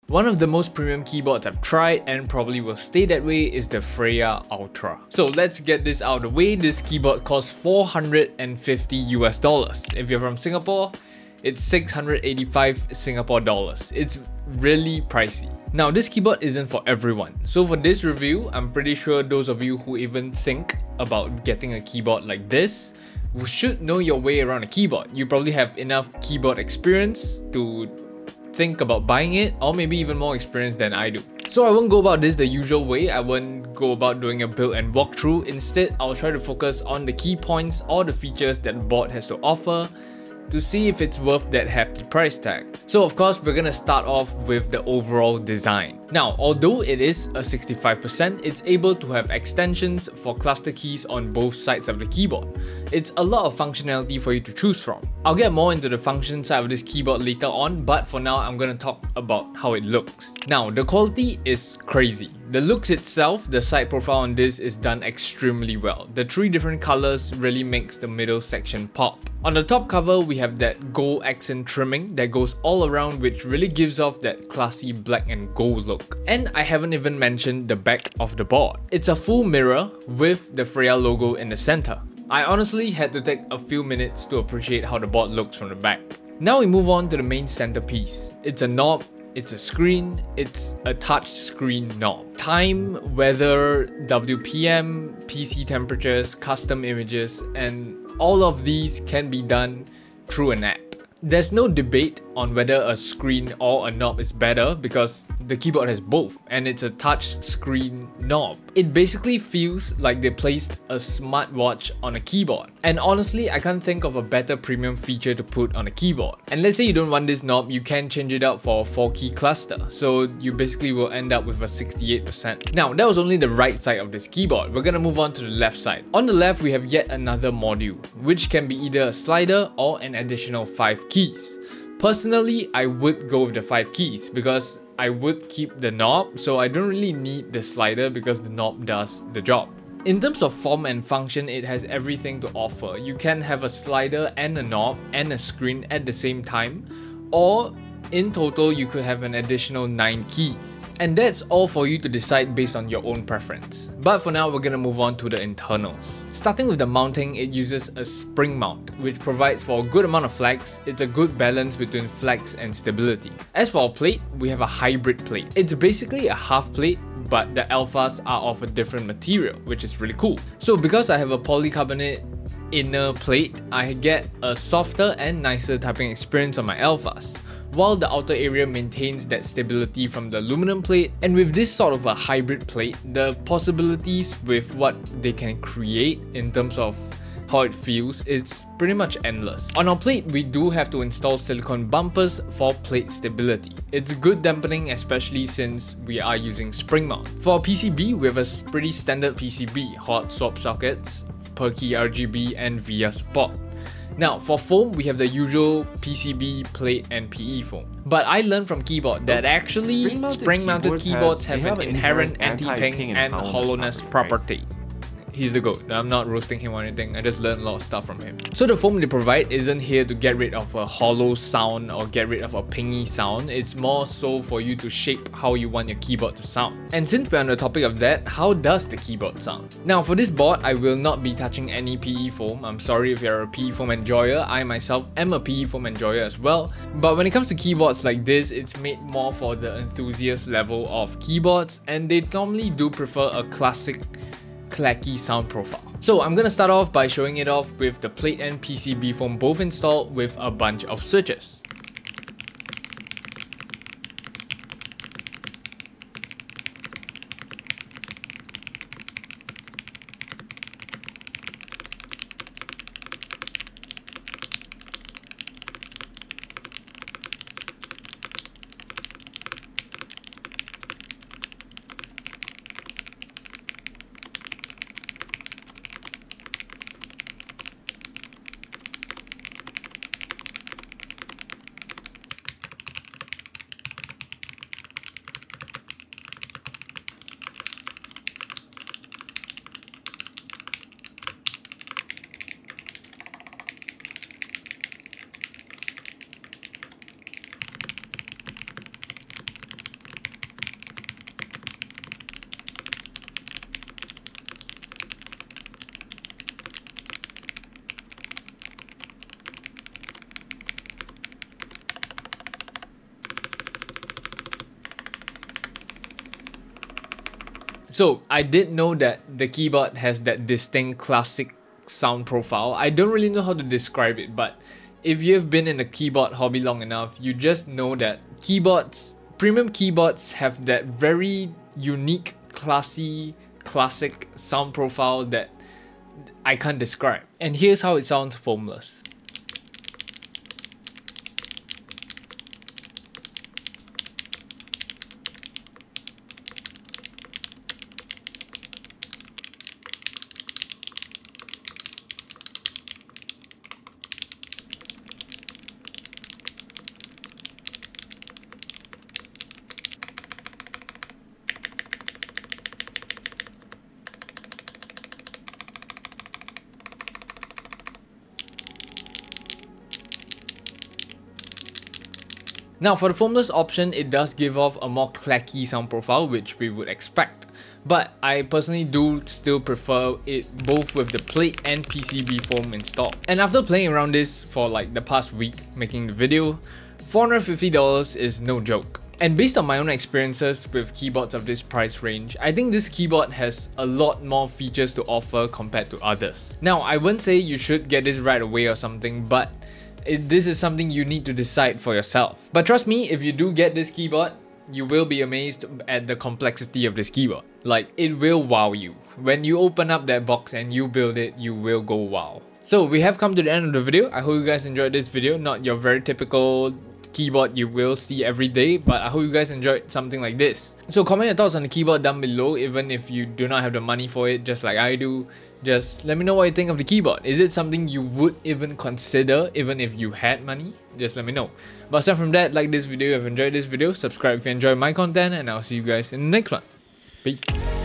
One of the most premium keyboards I've tried and probably will stay that way is the Freya Ultra. So let's get this out of the way. This keyboard costs $450 US. If you're from Singapore, it's 685 Singapore dollars. It's really pricey. Now, this keyboard isn't for everyone. So for this review, I'm pretty sure those of you who even think about getting a keyboard like this should know your way around a keyboard. You probably have enough keyboard experience to think about buying it, or maybe even more experience than I do. So I won't go about this the usual way. I won't go about doing a build and walkthrough. Instead, I'll try to focus on the key points or the features that the board has to offer to see if it's worth that hefty price tag. So of course, we're gonna start off with the overall design. Now, although it is a 65%, it's able to have extensions for cluster keys on both sides of the keyboard. It's a lot of functionality for you to choose from. I'll get more into the function side of this keyboard later on, but for now, I'm gonna talk about how it looks. Now, the quality is crazy. The looks itself, the side profile on this is done extremely well. The 3 different colors really makes the middle section pop. On the top cover, we have that gold accent trimming that goes all around, which really gives off that classy black and gold look. And I haven't even mentioned the back of the board. It's a full mirror with the Freya logo in the center. I honestly had to take a few minutes to appreciate how the board looks from the back. Now we move on to the main centerpiece. It's a knob, it's a screen, it's a touch screen knob. Time, weather, WPM, PC temperatures, custom images, and all of these can be done through an app. There's no debate on whether a screen or a knob is better because the keyboard has both, and it's a touch screen knob. It basically feels like they placed a smartwatch on a keyboard. And honestly, I can't think of a better premium feature to put on a keyboard. And let's say you don't want this knob, you can change it out for a 4-key cluster. So you basically will end up with a 68%. Now, that was only the right side of this keyboard. We're gonna move on to the left side. On the left, we have yet another module, which can be either a slider or an additional 5 keys. Personally, I would go with the 5 keys because I would keep the knob, so I don't really need the slider because the knob does the job. In terms of form and function, it has everything to offer. You can have a slider and a knob and a screen at the same time, or in total, you could have an additional 9 keys. And that's all for you to decide based on your own preference. But for now, we're gonna move on to the internals. Starting with the mounting, it uses a spring mount, which provides for a good amount of flex. It's a good balance between flex and stability. As for our plate, we have a hybrid plate. It's basically a half plate, but the alphas are of a different material, which is really cool. So because I have a polycarbonate inner plate, I get a softer and nicer typing experience on my alphas, while the outer area maintains that stability from the aluminum plate. And with this sort of a hybrid plate, the possibilities with what they can create in terms of how it feels is pretty much endless. On our plate, we do have to install silicone bumpers for plate stability. It's good dampening, especially since we are using spring mount. For our PCB, we have a pretty standard PCB, hot swap sockets, per key RGB and VIA support. Now, for foam, we have the usual PCB, plate, and PE foam. But I learned from keyboard that actually spring-mounted keyboards have an inherent anti-ping and hollowness property. He's the GOAT. I'm not roasting him or anything, I just learned a lot of stuff from him. So the foam they provide isn't here to get rid of a hollow sound or get rid of a pingy sound. It's more so for you to shape how you want your keyboard to sound. And since we're on the topic of that, how does the keyboard sound? Now for this board, I will not be touching any PE foam. I'm sorry if you're a PE foam enjoyer. I myself am a PE foam enjoyer as well. But when it comes to keyboards like this, it's made more for the enthusiast level of keyboards, and they normally do prefer a classic clacky sound profile. So I'm gonna start off by showing it off with the plate and PCB foam both installed with a bunch of switches. So I did know that the keyboard has that distinct classic sound profile. I don't really know how to describe it, but if you've been in the keyboard hobby long enough, you just know that premium keyboards have that very unique, classy, classic sound profile that I can't describe. And here's how it sounds foamless. Now for the foamless option, it does give off a more clacky sound profile, which we would expect. But I personally do still prefer it both with the plate and PCB foam in stock. And after playing around this for like the past week making the video, $450 is no joke. And based on my own experiences with keyboards of this price range, I think this keyboard has a lot more features to offer compared to others. Now, I wouldn't say you should get this right away or something, but this is something you need to decide for yourself. But trust me, if you do get this keyboard, you will be amazed at the complexity of this keyboard. Like, it will wow you. When you open up that box and you build it, you will go wow. So we have come to the end of the video. I hope you guys enjoyed this video. Not your very typical keyboard you will see every day, but I hope you guys enjoyed something like this. So comment your thoughts on the keyboard down below, even if you do not have the money for it, just like I do. Just let me know what you think of the keyboard. Is it something you would even consider even if you had money? Just let me know. But aside from that, like this video if you enjoyed this video, subscribe if you enjoy my content, and I'll see you guys in the next one. Peace.